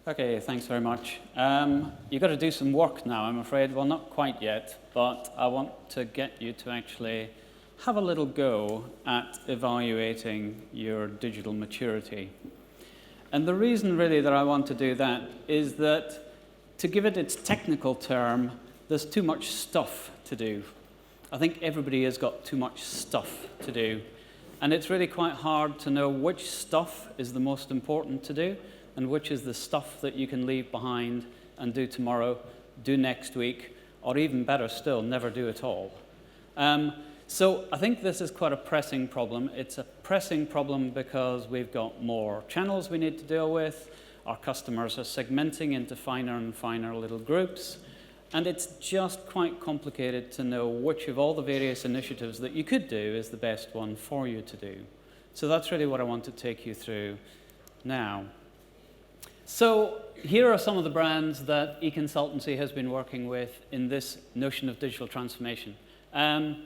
Okay, thanks very much. You've got to do some work now, I'm afraid. Well, not quite yet, but I want to get you to actually have a little go at evaluating your digital maturity. And the reason really that I want to do that is that, to give it its technical term, there's too much stuff to do. I think everybody has got too much stuff to do. And it's really quite hard to know which stuff is the most important to do and which is the stuff that you can leave behind and do tomorrow, do next week, or even better still, never do at all. So I think this is quite a pressing problem. It's a pressing problem because we've got more channels we need to deal with. Our customers are segmenting into finer and finer little groups. And it's just quite complicated to know which of all the various initiatives that you could do is the best one for you to do. So that's really what I want to take you through now. So here are some of the brands that Econsultancy has been working with in this notion of digital transformation. And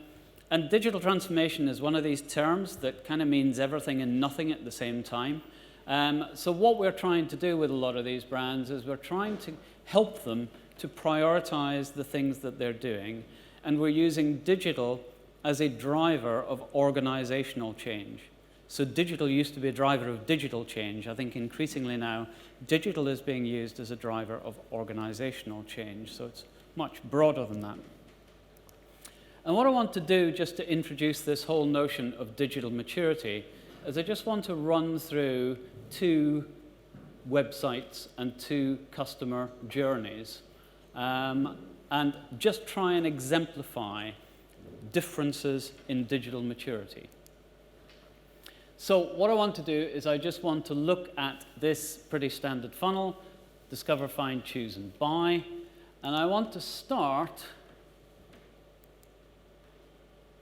digital transformation is one of these terms that kind of means everything and nothing at the same time. So what we're trying to do with a lot of these brands is we're trying to help them to prioritize the things that they're doing, and we're using digital as a driver of organizational change. So digital used to be a driver of digital change. I think increasingly now, digital is being used as a driver of organizational change. So it's much broader than that. And what I want to do, just to introduce this whole notion of digital maturity, is I just want to run through two websites and two customer journeys, and just try and exemplify differences in digital maturity. So what I want to do is I just want to look at this pretty standard funnel, discover, find, choose, and buy. And I want to start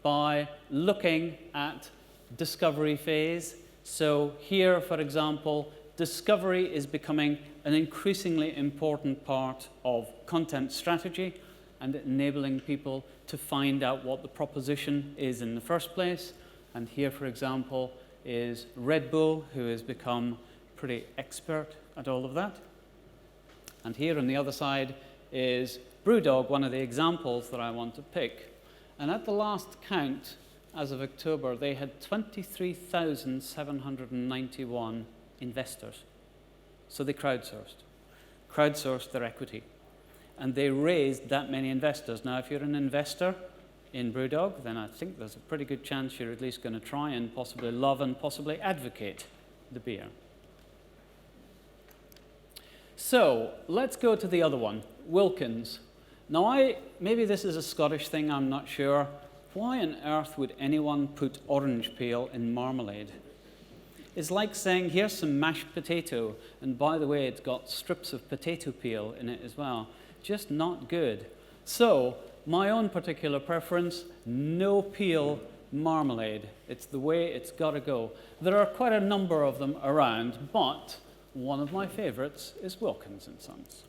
by looking at discovery phase. So here, for example, discovery is becoming an increasingly important part of content strategy and enabling people to find out what the proposition is in the first place. And here, for example, is Red Bull, who has become pretty expert at all of that. And here on the other side is Brewdog, one of the examples that I want to pick. And at the last count, as of October, they had 23,791 investors. So they crowdsourced their equity. And they raised that many investors. Now, if you're an investor in Brewdog, then I think there's a pretty good chance you're at least going to try and possibly love and possibly advocate the beer. So let's go to the other one, Wilkins. Now, maybe this is a Scottish thing, I'm not sure. Why on earth would anyone put orange peel in marmalade? It's like saying, here's some mashed potato, and by the way, it's got strips of potato peel in it as well. Just not good. So, my own particular preference, no peel marmalade. It's the way it's got to go. There are quite a number of them around, but one of my favorites is Wilkins & Sons.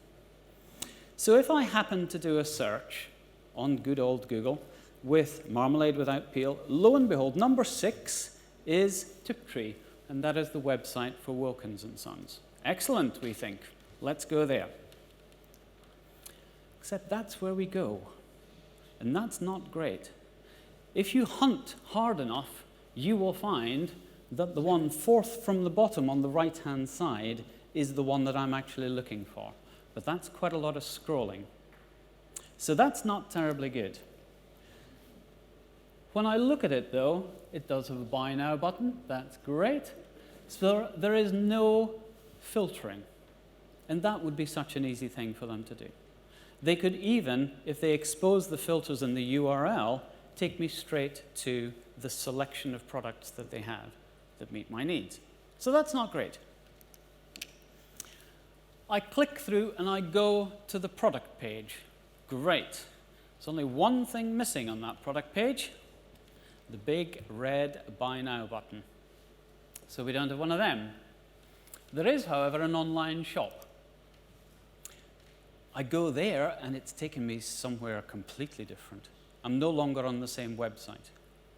So if I happen to do a search on good old Google with marmalade without peel, lo and behold, number 6 is Tiptree, and that is the website for Wilkins & Sons. Excellent, we think. Let's go there. Except that's where we go. And that's not great. If you hunt hard enough, you will find that the one fourth from the bottom on the right-hand side is the one that I'm actually looking for. But that's quite a lot of scrolling. So that's not terribly good. When I look at it, though, it does have a Buy Now button. That's great. So there is no filtering. And that would be such an easy thing for them to do. They could even, if they expose the filters in the URL, take me straight to the selection of products that they have that meet my needs. So that's not great. I click through and I go to the product page. Great. There's only one thing missing on that product page, the big red Buy Now button. So we don't have one of them. There is, however, an online shop. I go there, and it's taken me somewhere completely different. I'm no longer on the same website.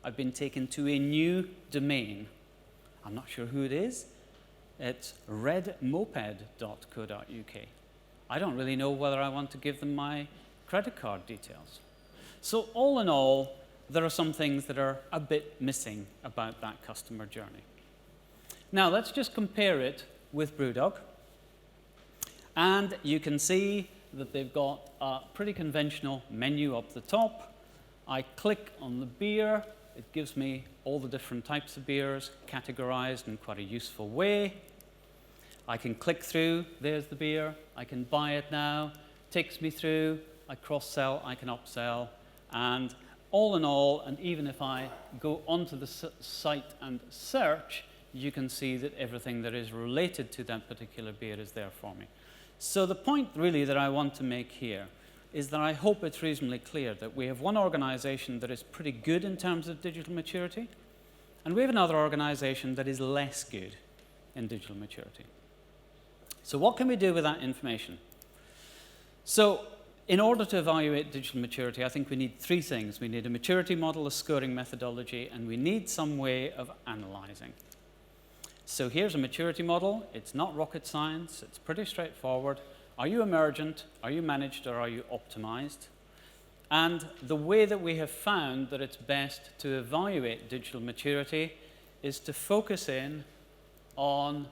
I've been taken to a new domain. I'm not sure who it is. It's redmoped.co.uk. I don't really know whether I want to give them my credit card details. So all in all, there are some things that are a bit missing about that customer journey. Now let's just compare it with BrewDog. And you can see that they've got a pretty conventional menu up the top. I click on the beer. It gives me all the different types of beers categorized in quite a useful way. I can click through, there's the beer, I can buy it now, takes me through, I cross-sell, I can upsell, and all in all, and even if I go onto the site and search, you can see that everything that is related to that particular beer is there for me. So the point really that I want to make here is that I hope it's reasonably clear that we have one organization that is pretty good in terms of digital maturity, and we have another organization that is less good in digital maturity. So what can we do with that information? So in order to evaluate digital maturity, I think we need three things. We need a maturity model, a scoring methodology, and we need some way of analyzing. So here's a maturity model. It's not rocket science. It's pretty straightforward. Are you emergent? Are you managed? Or are you optimized? And the way that we have found that it's best to evaluate digital maturity is to focus in on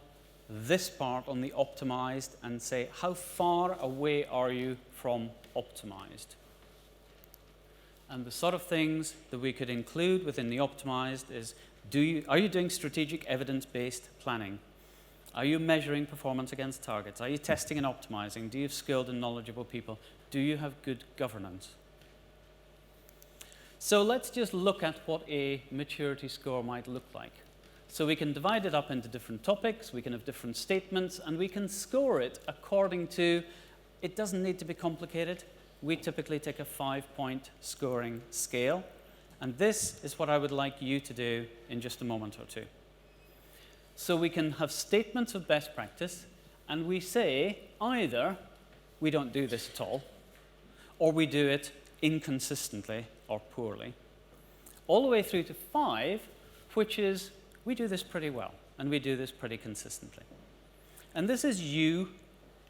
this part, on the optimized, and say, how far away are you from optimized? And the sort of things that we could include within the optimized is, are you doing strategic evidence-based planning? Are you measuring performance against targets? Are you testing and optimizing? Do you have skilled and knowledgeable people? Do you have good governance? So let's just look at what a maturity score might look like. So we can divide it up into different topics, we can have different statements, and we can score it according to, it doesn't need to be complicated. We typically take a 5-point scoring scale, and this is what I would like you to do in just a moment or two. So we can have statements of best practice, and we say either we don't do this at all, or we do it inconsistently or poorly, all the way through to 5, which is we do this pretty well, and we do this pretty consistently. And this is you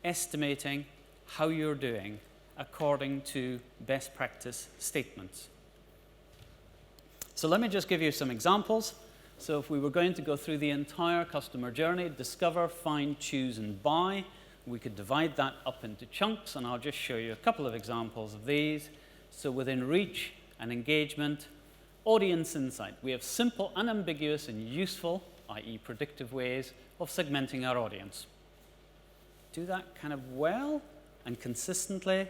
estimating how you're doing according to best practice statements. So let me just give you some examples. So if we were going to go through the entire customer journey, discover, find, choose, and buy, we could divide that up into chunks, and I'll just show you a couple of examples of these. So within reach and engagement, audience insight, we have simple, unambiguous, and useful, i.e. predictive ways of segmenting our audience. Do that kind of well and consistently,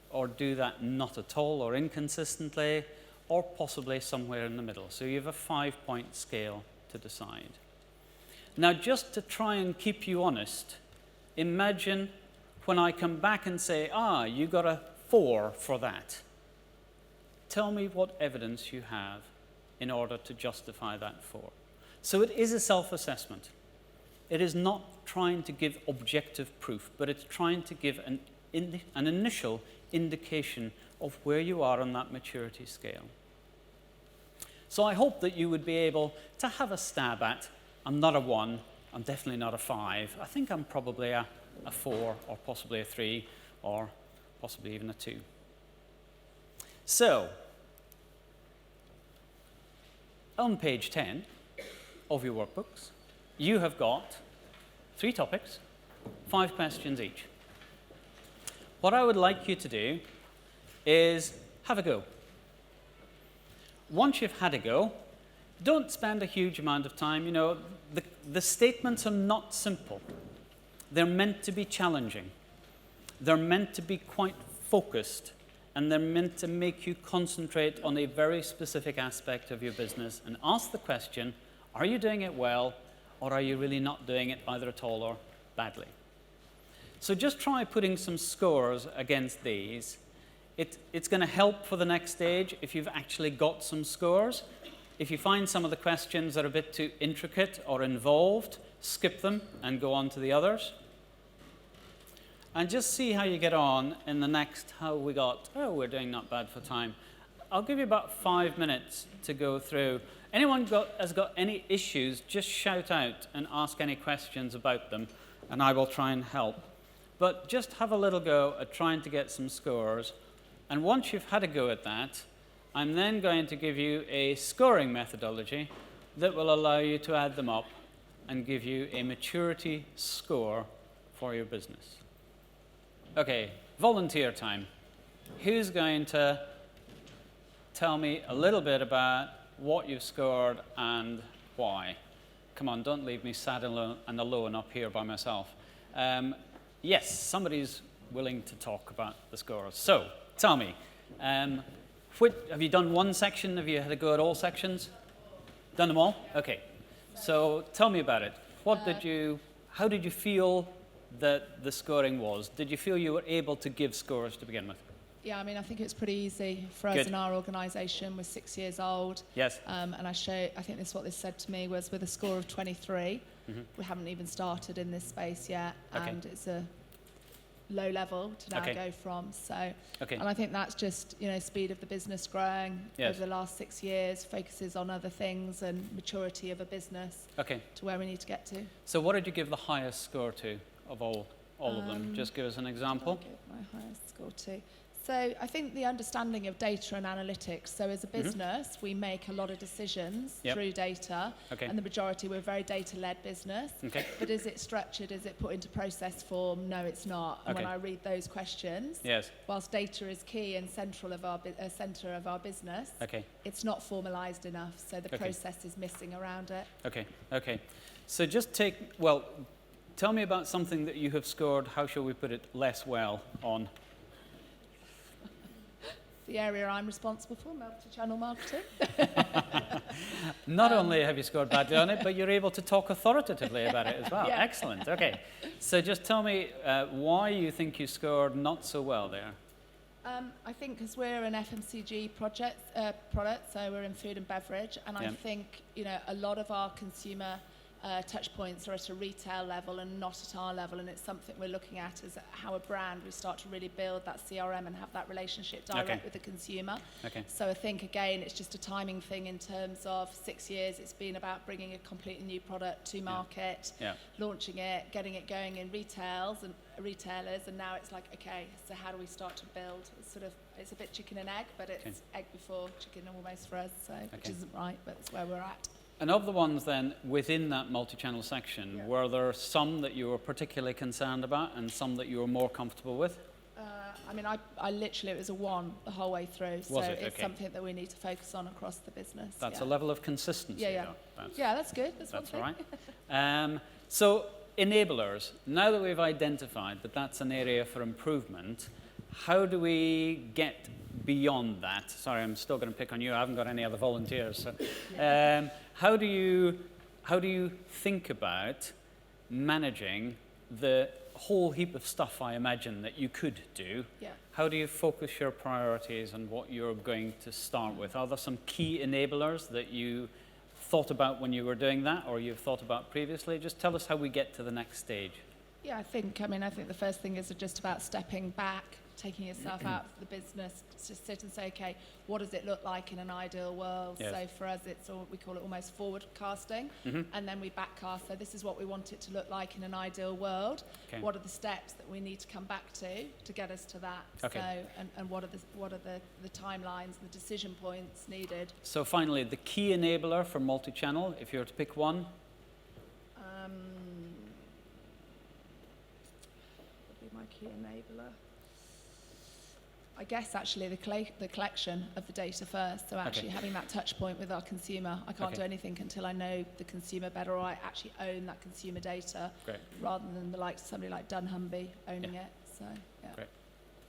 or do that not at all or inconsistently, or possibly somewhere in the middle. So you have a 5-point scale to decide. Now, just to try and keep you honest, imagine when I come back and say, you got a 4 for that. Tell me what evidence you have in order to justify that 4. So it is a self-assessment. It is not trying to give objective proof, but it's trying to give an initial indication of where you are on that maturity scale. So I hope that you would be able to have a stab at, I'm not a 1, I'm definitely not a 5, I think I'm probably a 4, or possibly a 3, or possibly even a 2. So, on page 10 of your workbooks, you have got 3 topics, 5 questions each. What I would like you to do is have a go. Once you've had a go, don't spend a huge amount of time. You know, the statements are not simple. They're meant to be challenging. They're meant to be quite focused, and they're meant to make you concentrate on a very specific aspect of your business and ask the question, are you doing it well, or are you really not doing it either at all or badly? So just try putting some scores against these. It's going to help for the next stage if you've actually got some scores. If you find some of the questions that are a bit too intricate or involved, skip them and go on to the others. And just see how you get on in the next, we're doing not bad for time. I'll give you about 5 minutes to go through. anyone has got any issues, just shout out and ask any questions about them, and I will try and help. But just have a little go at trying to get some scores. And once you've had a go at that, I'm then going to give you a scoring methodology that will allow you to add them up and give you a maturity score for your business. Okay, volunteer time. Who's going to tell me a little bit about what you've scored and why? Come on, don't leave me sad and alone up here by myself. Yes, somebody's willing to talk about the scores. So, tell me, have you done one section? Have you had a go at all sections? Done them all? Okay. So, tell me about it. How did you feel that the scoring was? Did you feel you were able to give scores to begin with? Yeah, I mean, I think it's pretty easy for us in our organisation. We're 6 years old. Yes. And I think what this said to me was with a score of 23, we haven't even started in this space yet, and it's a low level to now go from. So, and I think that's just, speed of the business growing over the last 6 years, focuses on other things and maturity of a business to where we need to get to. So what did you give the highest score to of all of them? Just give us an example. I'll give my highest score to. So I think the understanding of data and analytics. So as a business, we make a lot of decisions through data, and the majority, we're a very data-led business. But is it structured? Is it put into process form? No, it's not. And when I read those questions, whilst data is key and centre of our business, it's not formalised enough. So the process is missing around it. Okay. So just tell me about something that you have scored, how shall we put it, less well on. The area I'm responsible for, multi-channel marketing. Not only have you scored badly on it, but you're able to talk authoritatively about it as well. Excellent. Okay. So just tell me why you think you scored not so well there. I think because we're an FMCG product, so we're in food and beverage, and I think a lot of our consumer touch points are at a retail level and not at our level, and it's something we're looking at as how a brand we start to really build that CRM and have that relationship direct with the consumer. So I think again it's just a timing thing in terms of 6 years. It's been about bringing a completely new product to market, launching it, getting it going in retailers, and now it's like, okay, so how do we start to build? It's a bit chicken and egg, but it's egg before chicken almost for us, so which isn't right, but it's where we're at. And of the ones then within that multi-channel section, were there some that you were particularly concerned about and some that you were more comfortable with? I mean, I literally, it was a 1 the whole way through. So it's something that we need to focus on across the business. That's a level of consistency. That's good. That's all right. So enablers, now that we've identified that that's an area for improvement, how do we get beyond that? Sorry, I'm still going to pick on you. I haven't got any other volunteers. So, how do you think about managing the whole heap of stuff I imagine that you could do? How do you focus your priorities on what you're going to start with? Are there some key enablers that you thought about when you were doing that, or you've thought about previously? Just tell us how we get to the next stage. Yeah, I think the first thing is just about stepping back, taking yourself out of the business, just sit and say, okay, what does it look like in an ideal world? So for us, we call it almost forward casting, and then we back cast. So this is what we want it to look like in an ideal world. What are the steps that we need to come back to get us to that? So, and what are the timelines and the decision points needed? So finally, the key enabler for multi-channel, if you were to pick one? What would be my key enabler? I guess actually the collection of the data first, so actually having that touch point with our consumer. I can't do anything until I know the consumer better, or I actually own that consumer data, rather than somebody like dunnhumby owning it. So Great.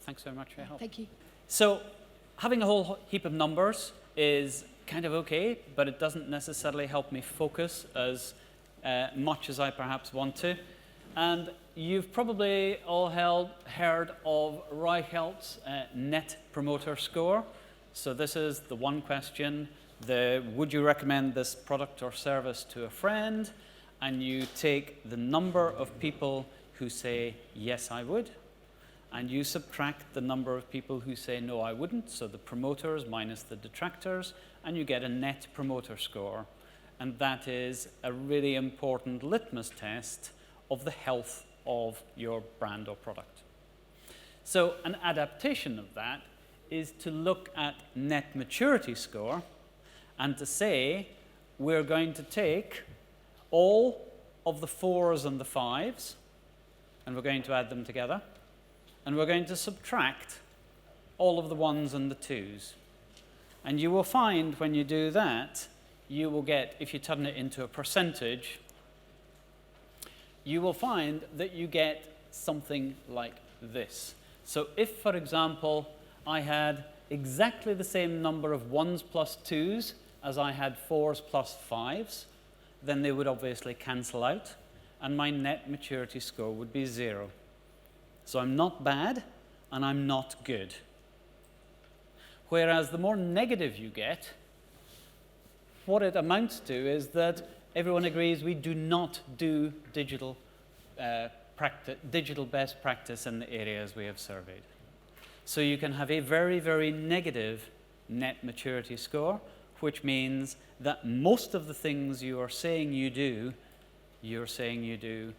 Thanks very much for your help. Thank you. So having a whole heap of numbers is kind of okay, but it doesn't necessarily help me focus as much as I perhaps want to. And you've probably all heard of Reichhelt's Net Promoter Score. So this is the one question, would you recommend this product or service to a friend? And you take the number of people who say, yes, I would. and you subtract the number of people who say, no, I wouldn't, so the promoters minus the detractors, and you get a net promoter score. And that is a really important litmus test of the health of your brand or product. So an adaptation of that is to look at net maturity score and to say, we're going to take all of the 4s and the 5s, and we're going to add them together, and we're going to subtract all of the 1s and the 2s. And you will find when you do that, you will get, if you turn it into a percentage, you will find that you get something like this. So if, for example, I had exactly the same number of 1s plus 2s as I had 4s plus 5s, then they would obviously cancel out, and my net maturity score would be 0. So I'm not bad, and I'm not good. Whereas the more negative you get, what it amounts to is that everyone agrees we do not do digital best practice in the areas we have surveyed. So you can have a very, very negative net maturity score, which means that most of the things you are saying you do, you're saying you do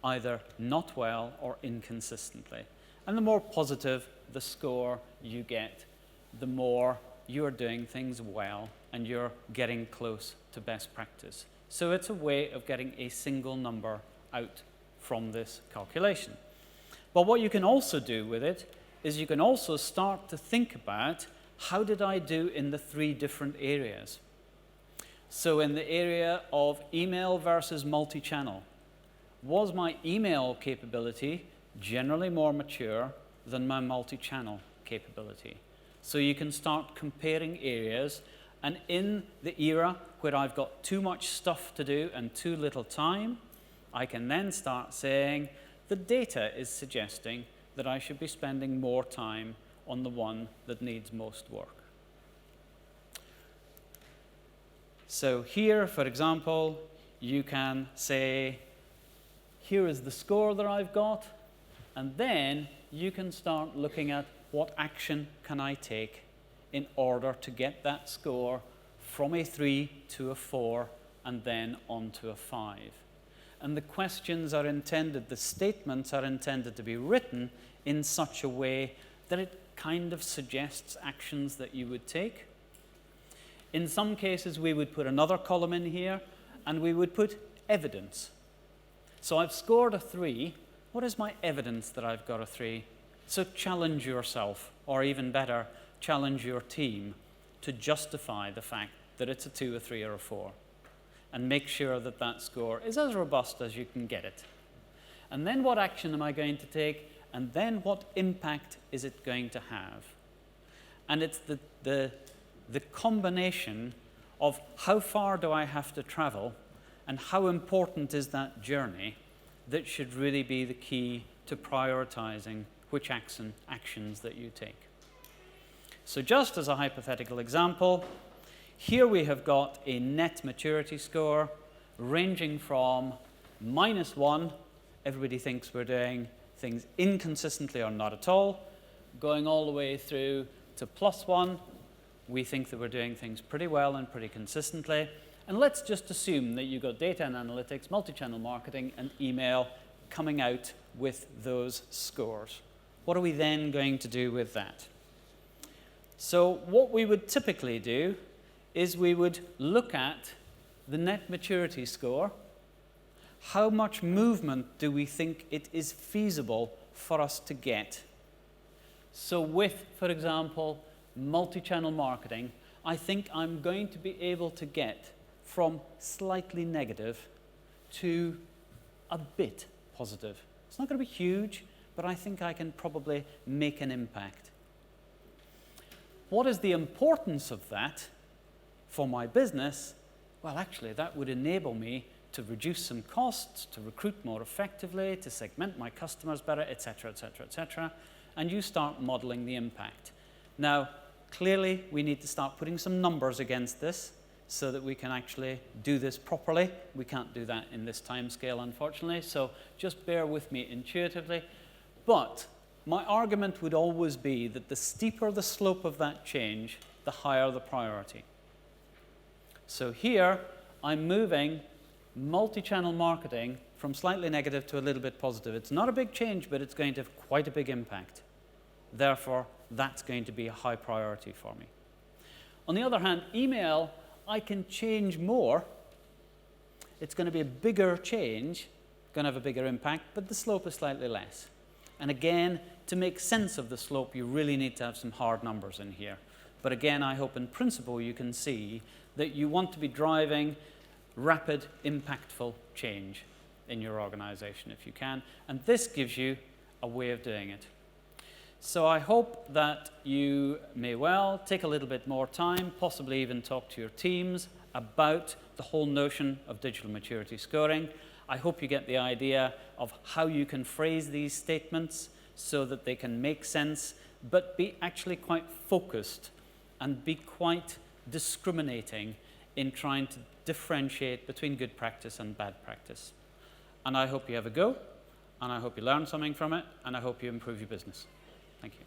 either not well or inconsistently. And the more positive the score you get, the more you're doing things well and you're getting close to best practice. So it's a way of getting a single number out from this calculation. But what you can also do with it is you can also start to think about, how did I do in the 3 different areas? So in the area of email versus multi-channel, was my email capability generally more mature than my multi-channel capability? So you can start comparing areas, and in the era where I've got too much stuff to do and too little time, I can then start saying the data is suggesting that I should be spending more time on the one that needs most work. So here, for example, you can say, here is the score that I've got, and then you can start looking at what action can I take in order to get that score from a 3 to a 4 and then on to a 5. And the questions are intended, the statements are intended to be written in such a way that it kind of suggests actions that you would take. In some cases, we would put another column in here, and we would put evidence. So I've scored a 3. What is my evidence that I've got a 3? So challenge yourself, or even better, challenge your team to justify the fact that it's a 2, a 3, or a 4. And make sure that that score is as robust as you can get it. And then what action am I going to take? And then what impact is it going to have? And it's the combination of how far do I have to travel and how important is that journey that should really be the key to prioritizing which actions that you take. So just as a hypothetical example, here we have got a net maturity score ranging from -1, everybody thinks we're doing things inconsistently or not at all, going all the way through to +1, we think that we're doing things pretty well and pretty consistently. And let's just assume that you've got data and analytics, multi-channel marketing, and email coming out with those scores. What are we then going to do with that? So what we would typically do is we would look at the net maturity score. How much movement do we think it is feasible for us to get? So with, for example, multi-channel marketing, I think I'm going to be able to get from slightly negative to a bit positive. It's not going to be huge, but I think I can probably make an impact. What is the importance of that for my business? Well, actually, that would enable me to reduce some costs, to recruit more effectively, to segment my customers better, etc., etc., etc. And you start modeling the impact. Now, clearly, we need to start putting some numbers against this so that we can actually do this properly. We can't do that in this time scale, unfortunately, so just bear with me intuitively. But my argument would always be that the steeper the slope of that change, the higher the priority. So here, I'm moving multi-channel marketing from slightly negative to a little bit positive. It's not a big change, but it's going to have quite a big impact. Therefore, that's going to be a high priority for me. On the other hand, email, I can change more. It's going to be a bigger change, going to have a bigger impact, but the slope is slightly less. And again, to make sense of the slope, you really need to have some hard numbers in here. But again, I hope in principle you can see that you want to be driving rapid, impactful change in your organization if you can. And this gives you a way of doing it. So I hope that you may well take a little bit more time, possibly even talk to your teams about the whole notion of digital maturity scoring. I hope you get the idea of how you can phrase these statements so that they can make sense, but be actually quite focused and be quite discriminating in trying to differentiate between good practice and bad practice. And I hope you have a go, and I hope you learn something from it, and I hope you improve your business. Thank you.